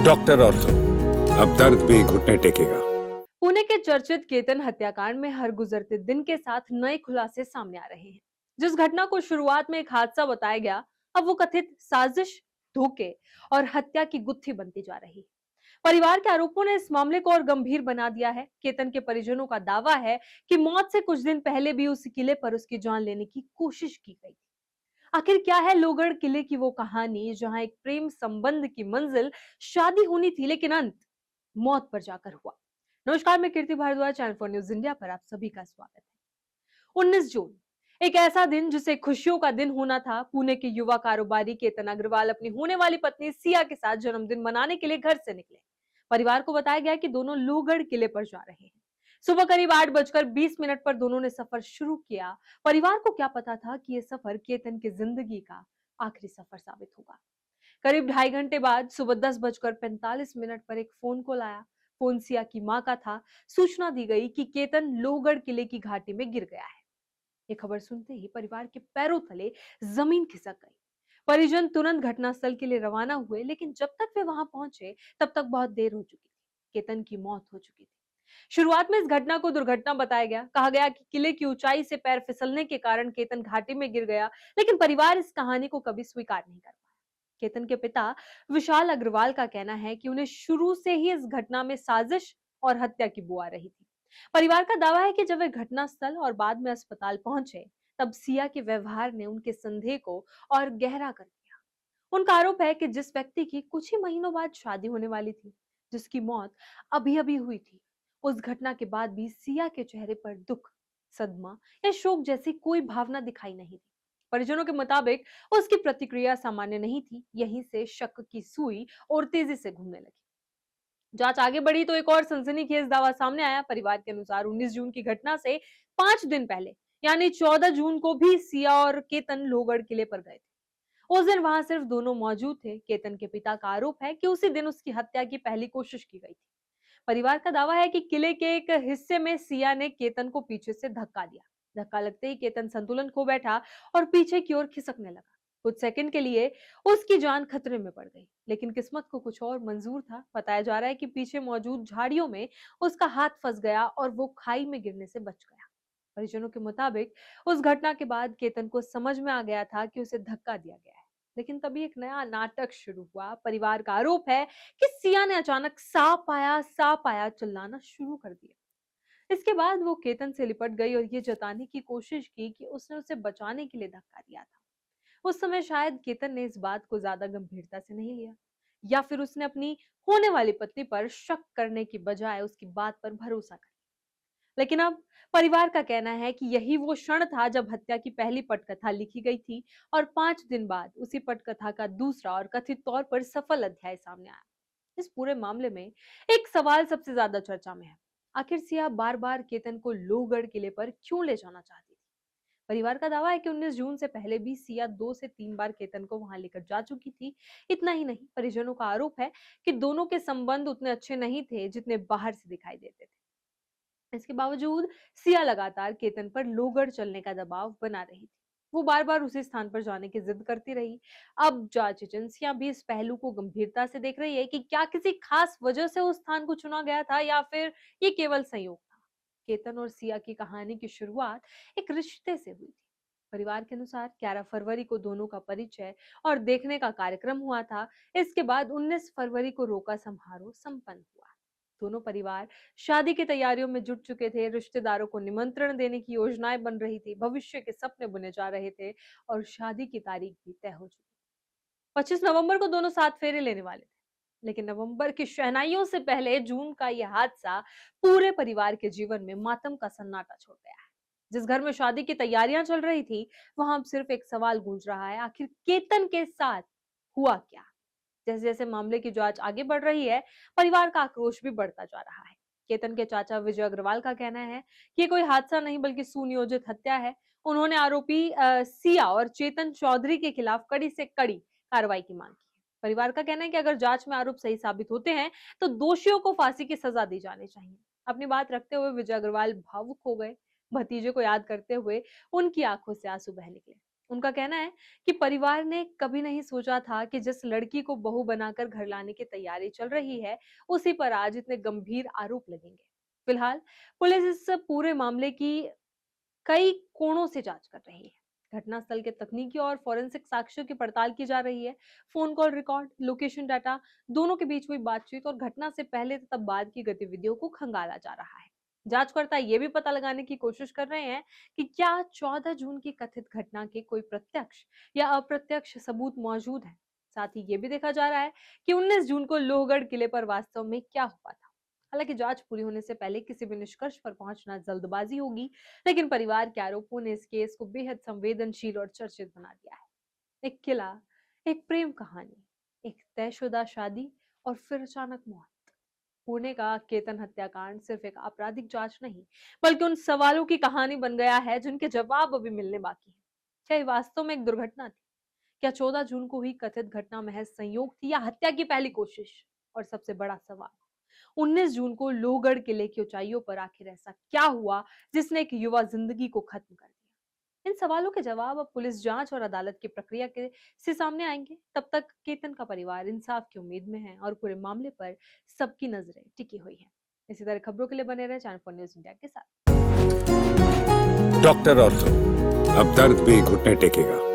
Doctor ortho, अब दर्द भी घुटने टेकेगा। पुणे के चर्चित केतन हत्याकांड में हर गुजरते दिन के साथ नए खुलासे सामने आ रहे हैं। जिस घटना को शुरुआत में एक हादसा बताया गया, अब वो कथित साजिश, धोखे और हत्या की गुत्थी बनती जा रही है। परिवार के आरोपों ने इस मामले को और गंभीर बना दिया है। केतन के परिजनों का दावा है कि मौत से कुछ दिन पहले भी उस किले पर उसकी जान लेने की कोशिश की गई थी। आखिर क्या है लोहगढ़ किले की वो कहानी जहां एक प्रेम संबंध की मंजिल शादी होनी थी, लेकिन अंत मौत पर जाकर हुआ। नमस्कार, मैं Kirti Bhardwaj, channel for news India पर आप सभी का स्वागत है। 19 जून, एक ऐसा दिन जिसे खुशियों का दिन होना था। पुणे के युवा कारोबारी केतन अग्रवाल अपनी होने वाली पत्नी सिया के साथ जन्मदिन मनाने के लिए घर से निकले। परिवार को बताया गया कि दोनों लोहगढ़ किले पर जा रहे हैं। सुबह करीब 8:20 पर दोनों ने सफर शुरू किया। परिवार को क्या पता था कि यह सफर केतन की जिंदगी का आखिरी सफर साबित होगा। करीब 2.5 घंटे बाद सुबह 10:45 पर एक फोन कॉल आया। फोन सिया की मां का था। सूचना दी गई कि केतन लोहगढ़ किले की घाटी में गिर गया है। ये खबर सुनते ही परिवार के पैरों तले जमीन खिसक गई। परिजन तुरंत घटनास्थल के लिए रवाना हुए, लेकिन जब तक वे वहां पहुंचे तब तक बहुत देर हो चुकी थी। केतन की मौत हो चुकी थी। शुरुआत में इस घटना को दुर्घटना बताया गया। कहा गया कि किले की ऊंचाई से पैर फिसलने के कारण केतन घाटी में गिर गया, लेकिन परिवार इस कहानी को कभी स्वीकार नहीं कर पाया। केतन के पिता विशाल अग्रवाल का कहना है कि उन्हें शुरू से ही इस घटना में साजिश और हत्या की बू आ रही थी। परिवार का दावा है कि जब वे घटनास्थल और बाद में अस्पताल पहुंचे, तब सिया के व्यवहार ने उनके संदेह को और गहरा कर दिया। उनका आरोप है कि जिस व्यक्ति की कुछ ही महीनों बाद शादी होने वाली थी, जिसकी मौत अभी अभी हुई थी, उस घटना के बाद भी सिया के चेहरे पर दुख, सदमा या शोक जैसी कोई भावना दिखाई नहीं दी। परिजनों के मुताबिक उसकी प्रतिक्रिया सामान्य नहीं थी। यहीं से शक की सुई और तेजी से घूमने लगी। जांच आगे बढ़ी तो एक और सनसनीखेज दावा सामने आया। परिवार के अनुसार 19 जून की घटना से 5 दिन पहले, यानी 14 जून को भी सिया और केतन लोहगढ़ किले पर गए थे। उस दिन वहां सिर्फ दोनों मौजूद थे। केतन के पिता का आरोप है कि उसी दिन उसकी हत्या की पहली कोशिश की गई थी। परिवार का दावा है कि किले के एक हिस्से में सिया ने केतन को पीछे से धक्का दिया। धक्का लगते ही केतन संतुलन खो बैठा और पीछे की ओर खिसकने लगा। कुछ सेकंड के लिए उसकी जान खतरे में पड़ गई, लेकिन किस्मत को कुछ और मंजूर था। बताया जा रहा है कि पीछे मौजूद झाड़ियों में उसका हाथ फंस गया और वो खाई में गिरने से बच गया। परिजनों के मुताबिक उस घटना के बाद केतन को समझ में आ गया था कि उसे धक्का दिया गया है। लेकिन तभी एक नया नाटक शुरू हुआ। परिवार का आरोप है कि सिया ने अचानक सांप आया चिल्लाना शुरू कर दिया। इसके बाद वो केतन से लिपट गई और ये जताने की कोशिश की कि उसने उसे बचाने के लिए धक्का दिया था। उस समय शायद केतन ने इस बात को ज्यादा गंभीरता से नहीं लिया, या फिर उसने अपनी होने वाली पत्नी पर शक करने की बजाय उसकी बात पर भरोसा कर। लेकिन अब परिवार का कहना है कि यही वो क्षण था जब हत्या की पहली पटकथा लिखी गई थी और 5 दिन बाद उसी पटकथा का दूसरा और कथित तौर पर सफल अध्याय सामने आया। इस पूरे मामले में एक सवाल सबसे ज्यादा चर्चा में है। आखिर सिया बार बार केतन को लोहगढ़ किले पर क्यों ले जाना चाहती थी? परिवार का दावा है कि 19 जून से पहले भी सिया 2 से 3 बार केतन को वहां लेकर जा चुकी थी। इतना ही नहीं, परिजनों का आरोप है कि दोनों के संबंध उतने अच्छे नहीं थे जितने बाहर से दिखाई देते थे। इसके बावजूद सिया लगातार केतन पर लोहगढ़ चलने का दबाव बना रही थी। वो बार बार उसी स्थान पर जाने की जिद करती रही। अब जांच एजेंसियां भी इस पहलू को गंभीरता से देख रही है कि क्या किसी खास वजह से उस स्थान को चुना गया था या फिर ये केवल संयोग था। केतन और सिया की कहानी की शुरुआत एक रिश्ते से हुई थी। परिवार के अनुसार 11 फरवरी को दोनों का परिचय और देखने का कार्यक्रम हुआ था। इसके बाद 19 फरवरी को रोका समारोह संपन्न हुआ। दोनों परिवार शादी की तैयारियों में जुट चुके थे। रिश्तेदारों को निमंत्रण देने की योजनाएं बन रही थी, भविष्य के सपने बुने जा रहे थे और शादी की तारीख भी तय हो चुकी। 25 नवंबर को दोनों साथ फेरे लेने वाले थे, लेकिन नवंबर की शहनाइयों से पहले जून का यह हादसा पूरे परिवार के जीवन में मातम का सन्नाटा छोड़ गया है। जिस घर में शादी की तैयारियां चल रही थी, वहां अब सिर्फ एक सवाल गूंज रहा है, आखिर केतन के साथ हुआ क्या? जैसे जैसे मामले की जांच आगे बढ़ रही है, परिवार का आक्रोश भी बढ़ता जा रहा है। केतन के चाचा विजय अग्रवाल का कहना है कि ये कोई हादसा नहीं बल्कि सुनियोजित हत्या है। उन्होंने आरोपी सिया और चेतन चौधरी के खिलाफ कड़ी से कड़ी कार्रवाई की मांग की है। परिवार का कहना है कि अगर जांच में आरोप सही साबित होते हैं तो दोषियों को फांसी की सजा दी जानी चाहिए। अपनी बात रखते हुए विजय अग्रवाल भावुक हो गए। भतीजे को याद करते हुए उनकी आंखों से आंसू बह निकले। उनका कहना है कि परिवार ने कभी नहीं सोचा था कि जिस लड़की को बहू बनाकर घर लाने की तैयारी चल रही है, उसी पर आज इतने गंभीर आरोप लगेंगे। फिलहाल पुलिस इस पूरे मामले की कई कोणों से जांच कर रही है। घटनास्थल के तकनीकी और फोरेंसिक साक्ष्यों की पड़ताल की जा रही है। Phone call record, location data, दोनों के बीच हुई बातचीत और घटना से पहले तथा बाद की गतिविधियों को खंगाला जा रहा है। जांचकर्ता ये भी पता लगाने की कोशिश कर रहे हैं कि क्या 14 जून की कथित घटना के कोई प्रत्यक्ष या अप्रत्यक्ष सबूत मौजूद है। साथ ही ये भी देखा जा रहा है कि 19 जून को लोहगढ़ किले पर वास्तव में क्या हुआ था। हालांकि जांच पूरी होने से पहले किसी भी निष्कर्ष पर पहुंचना जल्दबाजी होगी, लेकिन परिवार के आरोपों ने इस केस को बेहद संवेदनशील और चर्चित बना दिया है। एक किला, एक प्रेम कहानी, एक तयशुदा शादी और फिर अचानक मौत। पुणे का केतन हत्याकांड सिर्फ एक आपराधिक जांच नहीं, बल्कि उन सवालों की कहानी बन गया है जिनके जवाब अभी मिलने बाकी हैं। क्या ये वास्तव में एक दुर्घटना थी? क्या 14 जून को हुई कथित घटना महज संयोग थी या हत्या की पहली कोशिश? और सबसे बड़ा सवाल, 19 जून को लोहगढ़ किले की ऊंचाइयों पर आखिर ऐसा क्या हुआ जिसने एक युवा जिंदगी को खत्म कर दिया? इन सवालों के जवाब अब पुलिस जांच और अदालत की प्रक्रिया के से सामने आएंगे। तब तक केतन का परिवार इंसाफ की उम्मीद में है और पूरे मामले पर सबकी नजरें टिकी हुई हैं। इसी तरह खबरों के लिए बने रहे चैनल 4 न्यूज इंडिया के साथ। डॉक्टर ऑर्थो, अब दर्द भी घुटने टेकेगा।